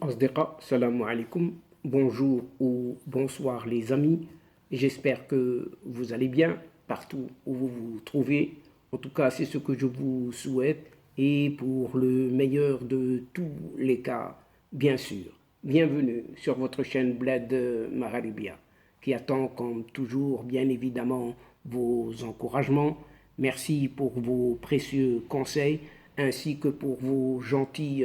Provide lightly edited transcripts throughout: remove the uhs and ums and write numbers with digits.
Asdeqa, salam alaikum, bonjour ou bonsoir les amis. J'espère que vous allez bien partout où vous vous trouvez. En tout cas, c'est ce que je vous souhaite et pour le meilleur de tous les cas, bien sûr. Bienvenue sur votre chaîne Bled Mararibia qui attend comme toujours bien évidemment vos encouragements. Merci pour vos précieux conseils ainsi que pour vos gentils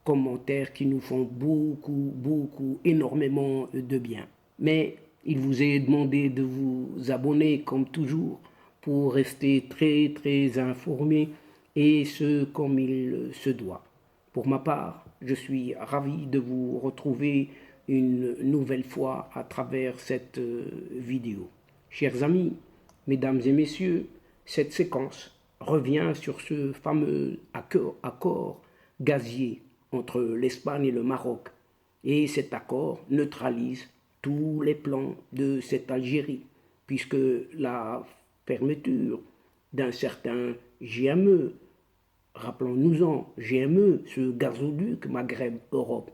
commentaires qui nous font beaucoup, énormément de bien. Mais il vous est demandé de vous abonner comme toujours pour rester très informé et ce comme il se doit. Pour ma part, je suis ravi de vous retrouver une nouvelle fois à travers cette vidéo. Chers amis, mesdames et messieurs, cette séquence revient sur ce fameux accord gazier entre l'Espagne et le Maroc. Et cet accord neutralise tous les plans de cette Algérie, puisque la fermeture d'un certain GME, rappelons-nous-en, GME, ce gazoduc Maghreb-Europe,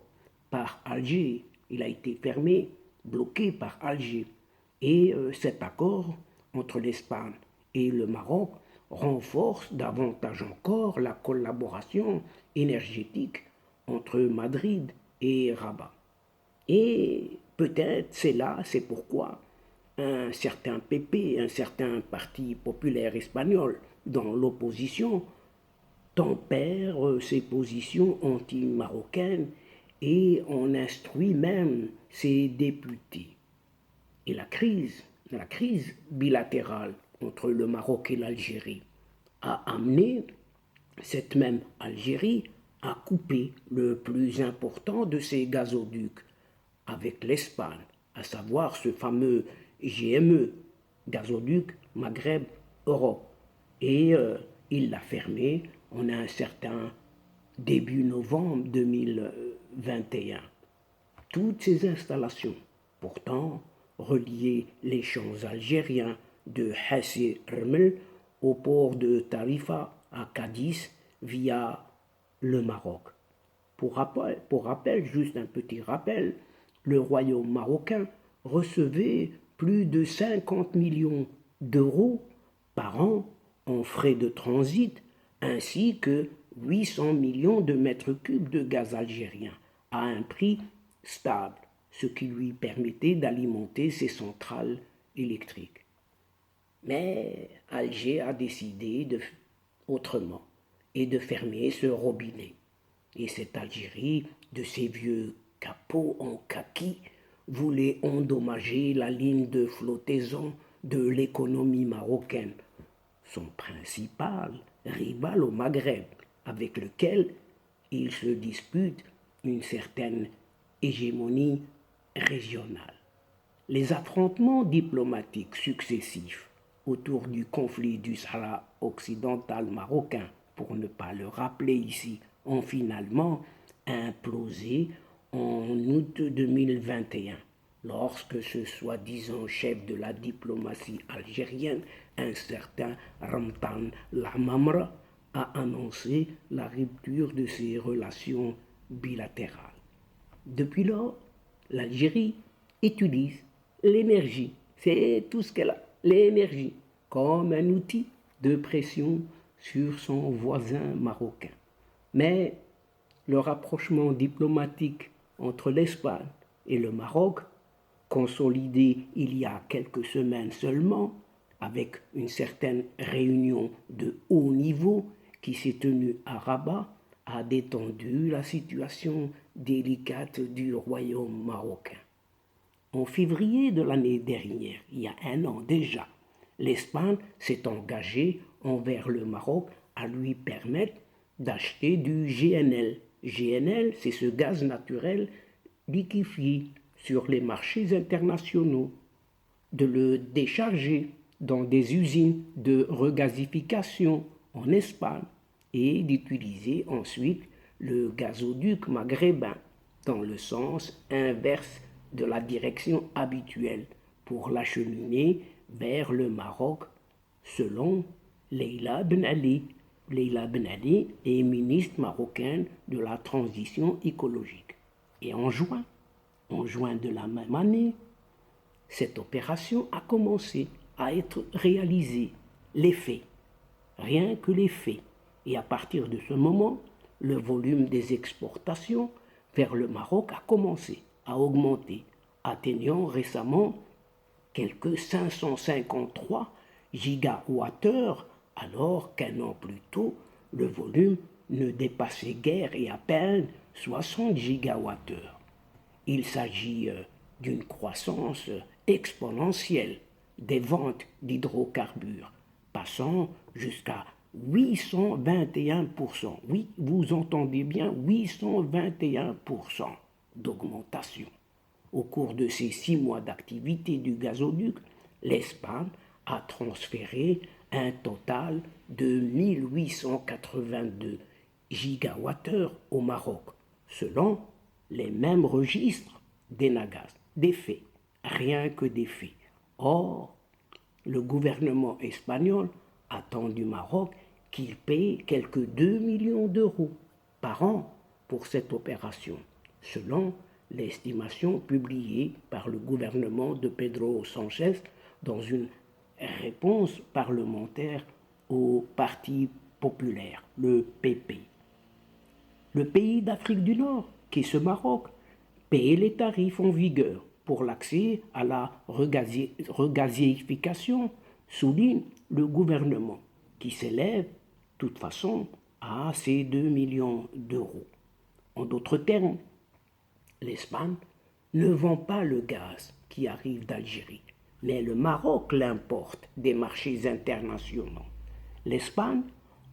par Alger, il a été fermé, bloqué par Alger. Et cet accord entre l'Espagne et le Maroc renforce davantage encore la collaboration énergétique entre Madrid et Rabat. Et peut-être c'est pourquoi un certain PP, un certain parti populaire espagnol dans l'opposition tempère ses positions anti-marocaines et en instruit même ses députés. Et la crise bilatérale entre le Maroc et l'Algérie a amené cette même Algérie à couper le plus important de ses gazoducs avec l'Espagne, à savoir ce fameux GME, gazoduc Maghreb-Europe. Et il l'a fermé en un certain début novembre 2021. Toutes ces installations, pourtant, reliaient les champs algériens de Hassi Rmel au port de Tarifa à Cadiz via le Maroc. Pour rappel, juste un petit rappel, le royaume marocain recevait plus de 50 millions d'euros par an en frais de transit ainsi que 800 millions de mètres cubes de gaz algérien à un prix stable, ce qui lui permettait d'alimenter ses centrales électriques. Mais Alger a décidé autrement et de fermer ce robinet. Et cette Algérie, de ses vieux capots en kaki, voulait endommager la ligne de flottaison de l'économie marocaine, son principal rival au Maghreb, avec lequel il se dispute une certaine hégémonie régionale. Les affrontements diplomatiques successifs autour du conflit du Sahara occidental marocain, pour ne pas le rappeler ici, ont finalement implosé en août 2021, lorsque ce soi-disant chef de la diplomatie algérienne, un certain Ramtan Lamamra, a annoncé la rupture de ses relations bilatérales. Depuis lors, l'Algérie utilise l'énergie, c'est tout ce qu'elle a, l'énergie, comme un outil de pression sur son voisin marocain. Mais le rapprochement diplomatique entre l'Espagne et le Maroc, consolidé il y a quelques semaines seulement, avec une certaine réunion de haut niveau qui s'est tenue à Rabat, a détendu la situation délicate du royaume marocain. En février de l'année dernière, il y a un an déjà, l'Espagne s'est engagée envers le Maroc à lui permettre d'acheter du GNL. GNL, c'est ce gaz naturel liquéfié sur les marchés internationaux, de le décharger dans des usines de regasification en Espagne et d'utiliser ensuite le gazoduc maghrébin dans le sens inverse de la direction habituelle pour l'acheminer vers le Maroc selon Leila Ben Ali. Leila Ben Ali est ministre marocaine de la transition écologique. Et en juin de la même année, cette opération a commencé à être réalisée. Les faits, rien que les faits. Et à partir de ce moment, le volume des exportations vers le Maroc a commencé à augmenter, atteignant récemment quelques 553 gigawattheures, alors qu'un an plus tôt, le volume ne dépassait guère et à peine 60 gigawattheures. Il s'agit d'une croissance exponentielle des ventes d'hydrocarbures, passant jusqu'à 821%. Oui, vous entendez bien, 821% d'augmentation. Au cours de ces 6 mois d'activité du gazoduc, l'Espagne a transféré un total de 1882 gigawattheures au Maroc, selon les mêmes registres d'Enagás. Des faits, rien que des faits. Or, le gouvernement espagnol attend du Maroc qu'il paye quelques 2 millions d'euros par an pour cette opération, selon l'estimation publiée par le gouvernement de Pedro Sánchez dans une réponse parlementaire au Parti populaire, le PP. Le pays d'Afrique du Nord, qui est ce Maroc, paye les tarifs en vigueur pour l'accès à la regazéification, souligne le gouvernement, qui s'élève, de toute façon, à ces 2 millions d'euros. En d'autres termes, l'Espagne ne vend pas le gaz qui arrive d'Algérie, mais le Maroc l'importe des marchés internationaux. L'Espagne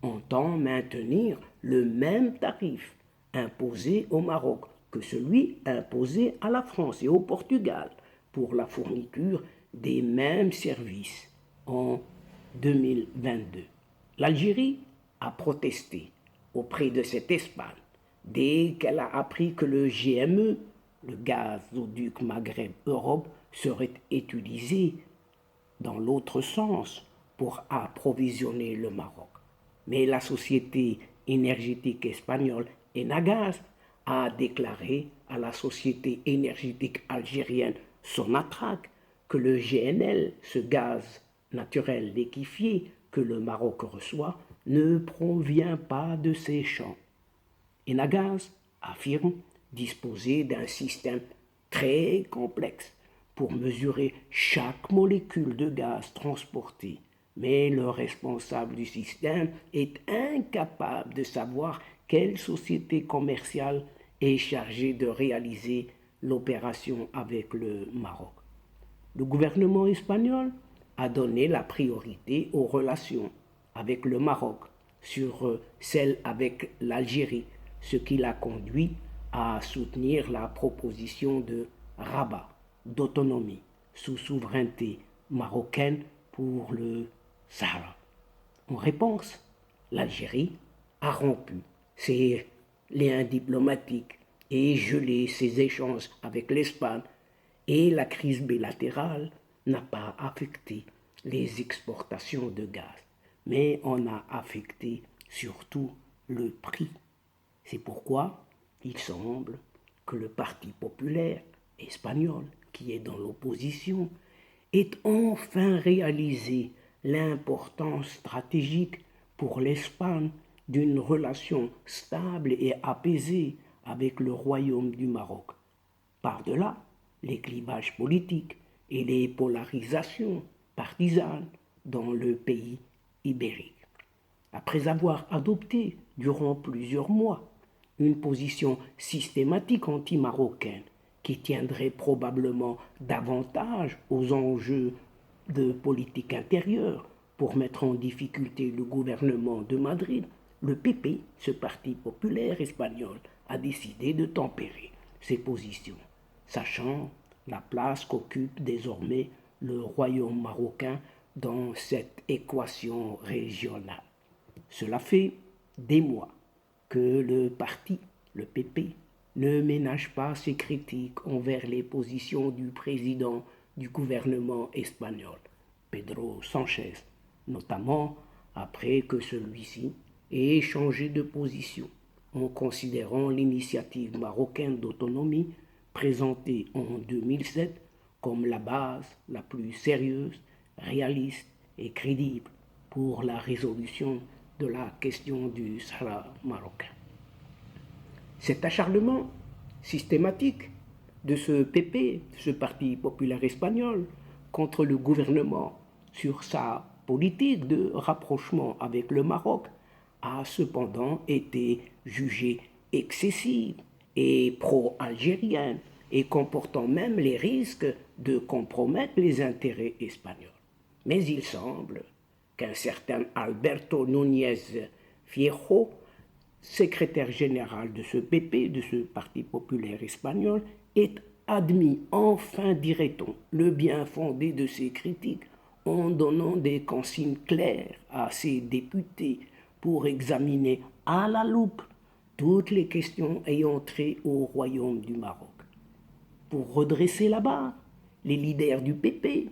entend maintenir le même tarif imposé au Maroc que celui imposé à la France et au Portugal pour la fourniture des mêmes services en 2022. L'Algérie a protesté auprès de cette Espagne dès qu'elle a appris que le GME, le gazoduc Maghreb-Europe, serait utilisé dans l'autre sens pour approvisionner le Maroc. Mais la société énergétique espagnole Enagás a déclaré à la société énergétique algérienne Sonatrach que le GNL, ce gaz naturel liquéfié que le Maroc reçoit, ne provient pas de ces champs. Enagás affirme disposer d'un système très complexe pour mesurer chaque molécule de gaz transportée, mais le responsable du système est incapable de savoir quelle société commerciale est chargée de réaliser l'opération avec le Maroc. Le gouvernement espagnol a donné la priorité aux relations avec le Maroc sur celles avec l'Algérie, ce qui l'a conduit à soutenir la proposition de Rabat d'autonomie sous souveraineté marocaine pour le Sahara. En réponse, l'Algérie a rompu ses liens diplomatiques et gelé ses échanges avec l'Espagne, et la crise bilatérale n'a pas affecté les exportations de gaz, mais on a affecté surtout le prix. C'est pourquoi il semble que le Parti populaire espagnol, qui est dans l'opposition, ait enfin réalisé l'importance stratégique pour l'Espagne d'une relation stable et apaisée avec le Royaume du Maroc. Par-delà les clivages politiques et les polarisations partisanes dans le pays ibérique. Après avoir adopté durant plusieurs mois une position systématique anti-marocaine qui tiendrait probablement davantage aux enjeux de politique intérieure pour mettre en difficulté le gouvernement de Madrid, le PP, ce parti populaire espagnol, a décidé de tempérer ses positions, sachant la place qu'occupe désormais le royaume marocain dans cette équation régionale. Cela fait des mois que le parti, le PP, ne ménage pas ses critiques envers les positions du président du gouvernement espagnol, Pedro Sánchez, notamment après que celui-ci ait changé de position en considérant l'initiative marocaine d'autonomie présentée en 2007 comme la base la plus sérieuse, réaliste et crédible pour la résolution de la question du Sahara marocain. Cet acharnement systématique de ce PP, ce Parti populaire espagnol, contre le gouvernement sur sa politique de rapprochement avec le Maroc a cependant été jugée excessive et pro-algérienne et comportant même les risques de compromettre les intérêts espagnols. Mais il semble qu'un certain Alberto Núñez Feijóo, secrétaire général de ce PP, de ce Parti populaire espagnol, ait admis enfin, dirait-on, le bien fondé de ses critiques en donnant des consignes claires à ses députés pour examiner à la loupe toutes les questions ayant trait au royaume du Maroc. Pour redresser la barre, les leaders du PP,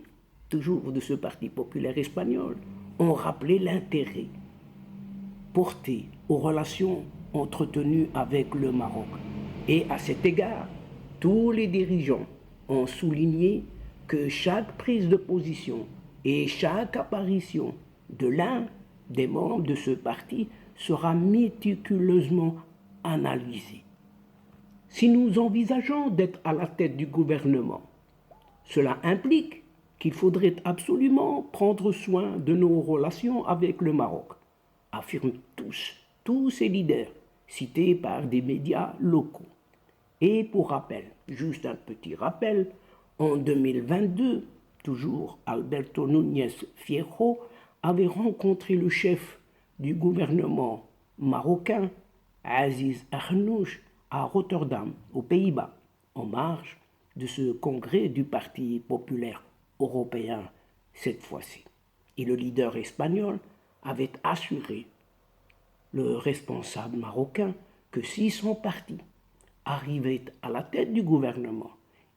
toujours de ce Parti populaire espagnol, ont rappelé l'intérêt porté aux relations entretenues avec le Maroc. Et à cet égard, tous les dirigeants ont souligné que chaque prise de position et chaque apparition de l'un des membres de ce parti sera méticuleusement analysée. Si nous envisageons d'être à la tête du gouvernement, cela implique qu'il faudrait absolument prendre soin de nos relations avec le Maroc, affirment tous ces leaders cités par des médias locaux. Et pour rappel, juste un petit rappel, en 2022, toujours Alberto Núñez Feijóo avait rencontré le chef du gouvernement marocain, Aziz Akhnouch, à Rotterdam, aux Pays-Bas, en marge de ce congrès du Parti populaire européen cette fois-ci. Et le leader espagnol avait assuré le responsable marocain que si son parti arrivait à la tête du gouvernement,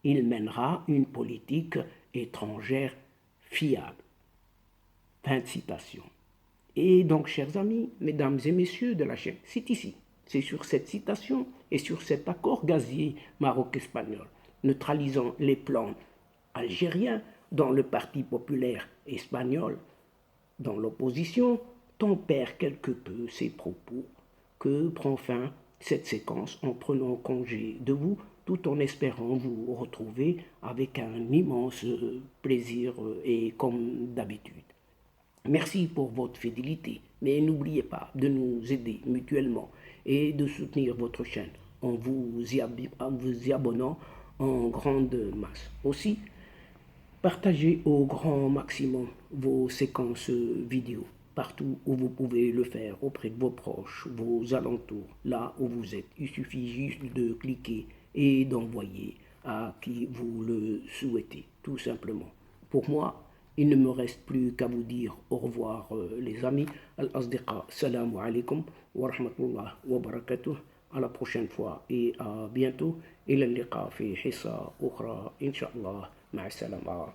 il mènera une politique étrangère fiable. Fin de citation. Et donc, chers amis, mesdames et messieurs de la chaîne, c'est ici. C'est sur cette citation et sur cet accord gazier maroc-espagnol, neutralisant les plans algériens dont le Parti populaire espagnol, dans l'opposition, tempère quelque peu ses propos, que prend fin cette séquence en prenant congé de vous, tout en espérant vous retrouver avec un immense plaisir et comme d'habitude. Merci pour votre fidélité, mais n'oubliez pas de nous aider mutuellement et de soutenir votre chaîne en vous y abonnant en grande masse. Aussi, partagez au grand maximum vos séquences vidéo partout où vous pouvez le faire, auprès de vos proches, vos alentours, là où vous êtes. Il suffit juste de cliquer et d'envoyer à qui vous le souhaitez, tout simplement. Pour moi, il ne me reste plus qu'à vous dire au revoir les amis. Al-Asdiqa, salam alaikum wa rahmatullah wa barakatuh. À la prochaine fois et à bientôt. إلى اللقاء في حصة أخرى إن شاء الله. مع السلامة.